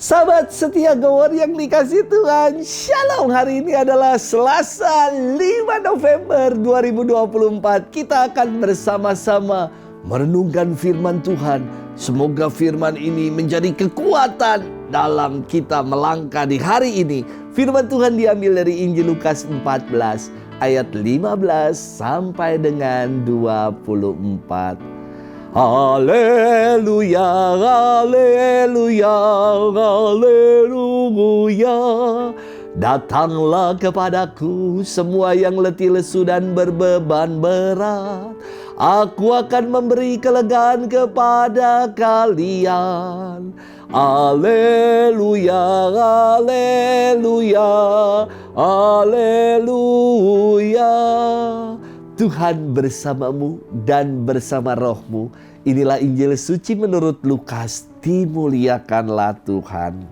Sahabat setia Gawar yang dikasih Tuhan, Shalom. Hari ini adalah Selasa 5 November 2024. Kita akan bersama-sama merenungkan firman Tuhan. Semoga firman ini menjadi kekuatan dalam kita melangkah di hari ini. Firman Tuhan diambil dari Injil Lukas 14 ayat 15 sampai dengan 24. Haleluya, haleluya, haleluya. Datanglah kepadaku semua yang letih lesu dan berbeban berat. Aku akan memberi kelegaan kepada kalian. Haleluya, haleluya, haleluya. Tuhan bersamamu dan bersama rohmu. Inilah Injil suci menurut Lukas. Dimuliakanlah Tuhan.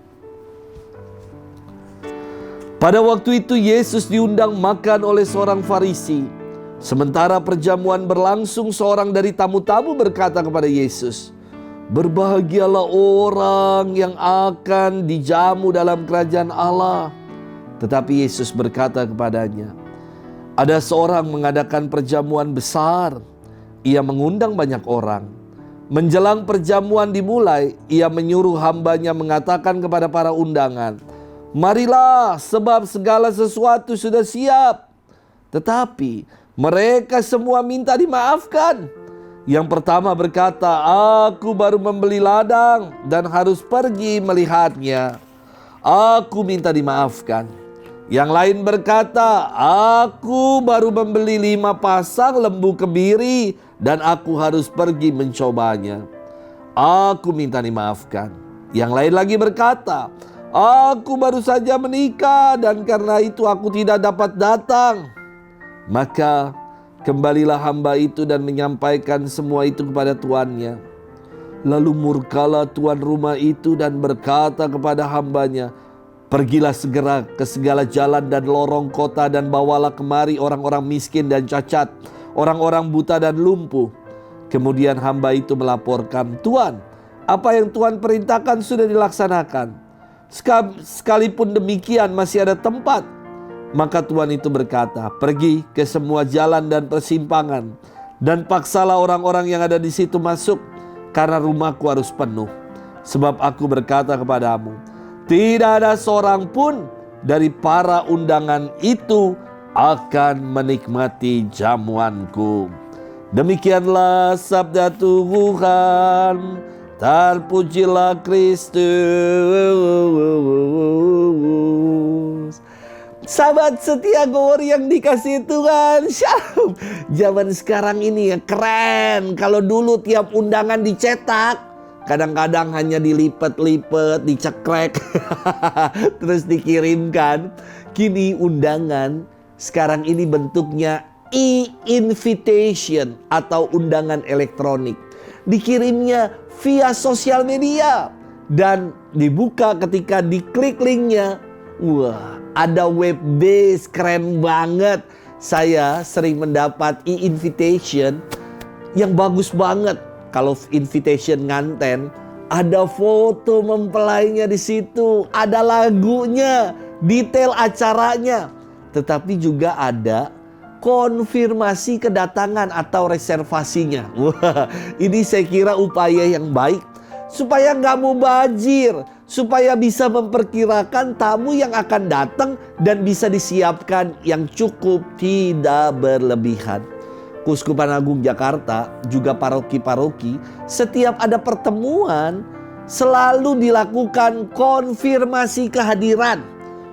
Pada waktu itu Yesus diundang makan oleh seorang Farisi. Sementara perjamuan berlangsung, seorang dari tamu-tamu berkata kepada Yesus, "Berbahagialah orang yang akan dijamu dalam kerajaan Allah." Tetapi Yesus berkata kepadanya, "Ada seorang mengadakan perjamuan besar. Ia mengundang banyak orang. Menjelang perjamuan dimulai, ia menyuruh hambanya mengatakan kepada para undangan, 'Marilah, sebab segala sesuatu sudah siap.' Tetapi mereka semua minta dimaafkan. Yang pertama berkata, 'Aku baru membeli ladang dan harus pergi melihatnya. Aku minta dimaafkan.' Yang lain berkata, 'Aku baru membeli 5 pasang lembu kebiri dan aku harus pergi mencobanya. Aku minta dimaafkan.' Yang lain lagi berkata, 'Aku baru saja menikah dan karena itu aku tidak dapat datang.' Maka kembalilah hamba itu dan menyampaikan semua itu kepada tuannya. Lalu murkalah tuan rumah itu dan berkata kepada hambanya, 'Pergilah segera ke segala jalan dan lorong kota dan bawalah kemari orang-orang miskin dan cacat, orang-orang buta dan lumpuh.' Kemudian hamba itu melaporkan, 'Tuan, apa yang Tuan perintahkan sudah dilaksanakan. Sekalipun demikian masih ada tempat.' Maka tuan itu berkata, 'Pergi ke semua jalan dan persimpangan dan paksalah orang-orang yang ada di situ masuk, karena rumahku harus penuh. Sebab aku berkata kepadamu, tidak ada seorang pun dari para undangan itu akan menikmati jamuanku.' Demikianlah sabda Tuhan. Terpujilah Kristus. Sahabat setia Gawar yang dikasih Tuhan, Shalom. Zaman sekarang ini ya keren. Kalau dulu tiap undangan dicetak, kadang-kadang hanya dilipat-lipat, dicekrek, terus dikirimkan. Kini undangan sekarang ini bentuknya e-invitation atau undangan elektronik. Dikirimnya via sosial media dan dibuka ketika diklik linknya. Wah, ada web base, keren banget. Saya sering mendapat e-invitation yang bagus banget. Kalau invitation nganten, ada foto mempelainya di situ, ada lagunya, detail acaranya. Tetapi juga ada konfirmasi kedatangan atau reservasinya. Wah, ini saya kira upaya yang baik supaya nggak mubazir, supaya bisa memperkirakan tamu yang akan datang dan bisa disiapkan yang cukup, tidak berlebihan. Keuskupan Agung Jakarta, juga paroki-paroki, setiap ada pertemuan selalu dilakukan konfirmasi kehadiran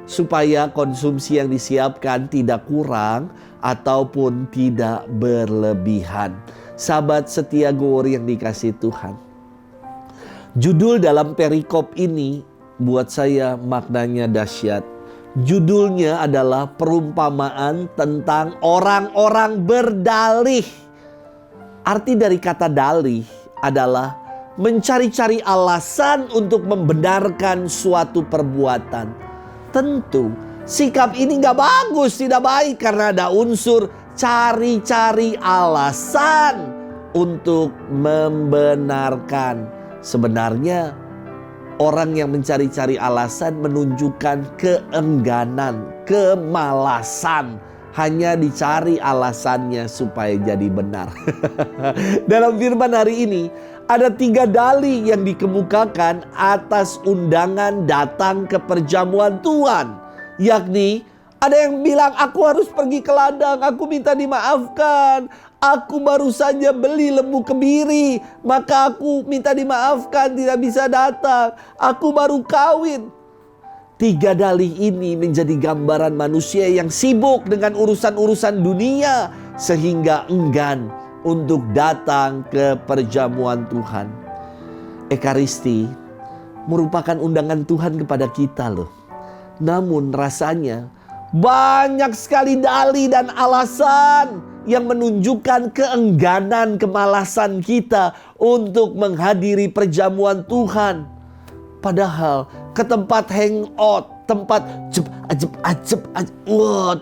supaya konsumsi yang disiapkan tidak kurang ataupun tidak berlebihan. Sahabat setia Gawar yang dikasih Tuhan, judul dalam perikop ini buat saya maknanya dahsyat. Judulnya adalah perumpamaan tentang orang-orang berdalih. Arti dari kata dalih adalah mencari-cari alasan untuk membenarkan suatu perbuatan. Tentu sikap ini gak bagus, tidak baik, karena ada unsur cari-cari alasan untuk membenarkan. Sebenarnya Orang yang mencari-cari alasan menunjukkan keengganan, kemalasan. Hanya dicari alasannya supaya jadi benar. Dalam firman hari ini, ada 3 dalih yang dikemukakan atas undangan datang ke perjamuan Tuhan. Yakni, ada yang bilang, aku harus pergi ke ladang, aku minta dimaafkan. Aku baru saja beli lembu kebiri, maka aku minta dimaafkan tidak bisa datang. Aku baru kawin. 3 dalih ini menjadi gambaran manusia yang sibuk dengan urusan-urusan dunia sehingga enggan untuk datang ke perjamuan Tuhan. Ekaristi merupakan undangan Tuhan kepada kita loh. Namun rasanya banyak sekali dalih dan alasan yang menunjukkan keengganan, kemalasan kita untuk menghadiri perjamuan Tuhan. Padahal ke tempat hangout, tempat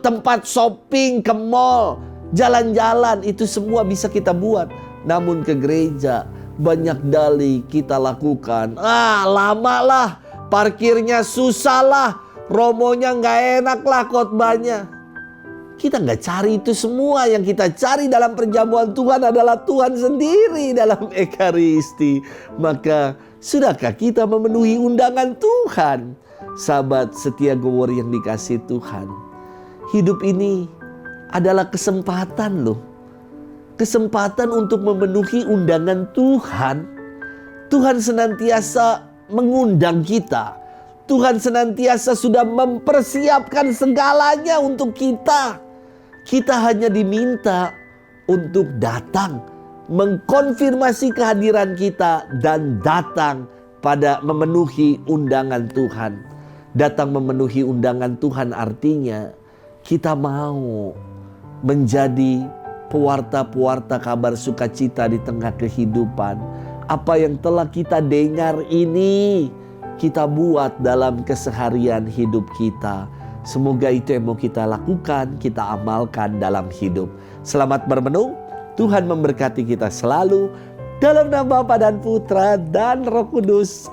tempat shopping, ke mall, jalan-jalan, itu semua bisa kita buat. Namun ke gereja banyak dalih kita lakukan. Lama lah, parkirnya susah lah, romonya gak enak lah khotbahnya. Kita gak cari itu semua. Yang kita cari dalam perjamuan Tuhan adalah Tuhan sendiri dalam Ekaristi. Maka sudahkah kita memenuhi undangan Tuhan? Sahabat setia Gowor yang dikasihi Tuhan, hidup ini adalah kesempatan loh. Kesempatan untuk memenuhi undangan Tuhan. Tuhan senantiasa mengundang kita. Tuhan senantiasa sudah mempersiapkan segalanya untuk kita. Kita hanya diminta untuk datang, mengkonfirmasi kehadiran kita, dan datang pada memenuhi undangan Tuhan. Datang memenuhi undangan Tuhan artinya kita mau menjadi pewarta-pewarta kabar sukacita di tengah kehidupan. Apa yang telah kita dengar ini kita buat dalam keseharian hidup kita. Semoga itu yang mau kita lakukan, kita amalkan dalam hidup. Selamat bermenung. Tuhan memberkati kita selalu. Dalam nama Bapa dan Putra dan Roh Kudus.